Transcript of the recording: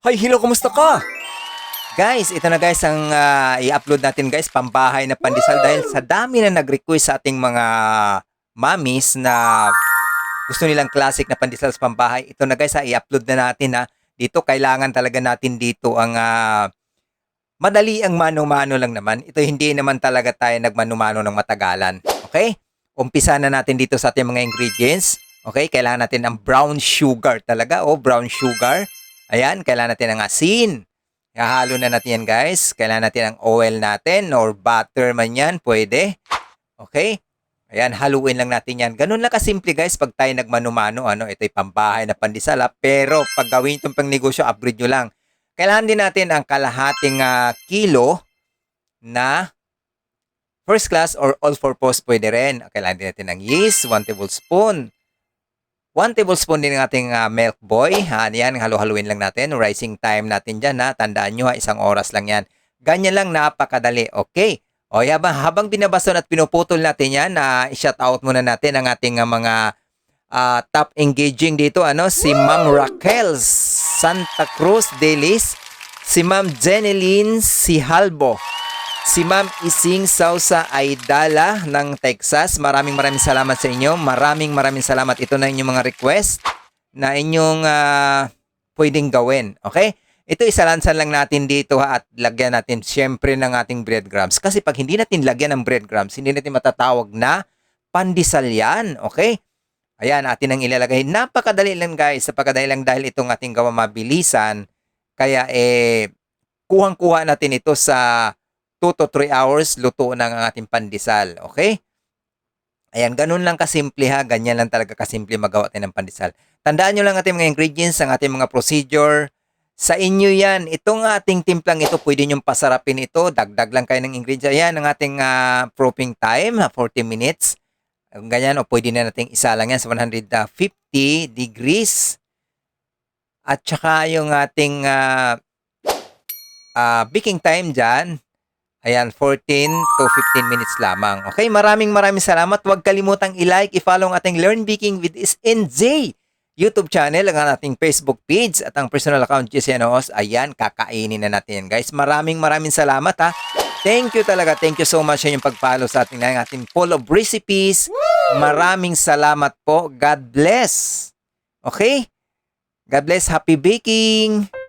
Hi, hello, kumusta ka? Guys, ito na guys ang i-upload natin guys, pambahay na pandesal dahil sa dami na nag-request sa ating mga mommies na gusto nilang classic na pandesal sa pambahay. Ito na guys, i-upload na natin ha. Dito kailangan talaga natin dito ang madali ang mano-mano lang naman. Ito hindi naman talaga tayo nagmano-mano ng matagalan. Okay? Umpisa na natin dito sa ating mga ingredients. Okay? Kailangan natin ang brown sugar talaga. Brown sugar. Ayan, kailangan natin ang asin. Hahalo na natin yan guys. Kailangan natin ang oil natin or butter man yan. Pwede. Okay? Ayan, haluin lang natin yan. Ganun lang kasimple guys pag tayo nagmano-mano. Ito'y pambahay na pandesal. Pero pag gawin itong pang negosyo, upgrade nyo lang. Kailangan din natin ang kalahating kilo na first class or all-purpose pwede rin. Kailangan din natin ng yeast, 1 tablespoon. 1 tablespoon din ng ating milk boy. Yan, halu-haluin lang natin. Rising time natin dyan. Tandaan nyo, 1 oras lang yan. Ganyan lang, napakadali. Okay. O habang binabason at pinuputol natin yan, i-shout out muna natin ang ating mga top engaging dito. Si Ma'am Raquel Santa Cruz Delis, si Ma'am Jeneline Sihalbo, si Ma'am Ising Sausa Aidala ng Texas. Maraming salamat sa inyo. Maraming salamat. Ito na inyong mga request na inyong pwedeng gawin. Okay? Ito isalansan lang natin dito at lagyan natin syempre ng ating breadcrumbs. Kasi pag hindi natin lagyan ng breadcrumbs, hindi natin matatawag na pandesal yan. Okay? Ayan, atin ang ilalagay. Napakadali lang guys. Napakadali lang dahil itong ating gawa mabilisan. Kaya kuhang-kuha natin ito sa 2 to 3 hours, luto na ang ating pandesal. Okay? Ayan, ganun lang kasimple ha. Ganyan lang talaga kasimple magawa tayo ng pandesal. Tandaan nyo lang ating mga ingredients, ang ating mga procedure. Sa inyo yan. Itong ating timplang ito, pwede nyong pasarapin ito. Dagdag lang kayo ng ingredients. Ayan, ang ating proofing time, 40 minutes. Ganyan, o pwede na nating isa lang yan sa 150 degrees. At saka yung ating baking time dyan, ayan, 14 to 15 minutes lamang. Okay, maraming salamat. Huwag kalimutang i-like, i-follow ang ating Learn Baking with SNJ YouTube channel, ang ating Facebook page at ang personal account GCNOS. Ayan, kakainin na natin yan guys. Maraming salamat ha. Thank you talaga. Thank you so much sa inyong pag-follow sa ating full of recipes. Maraming salamat po. God bless. Okay? God bless. Happy baking!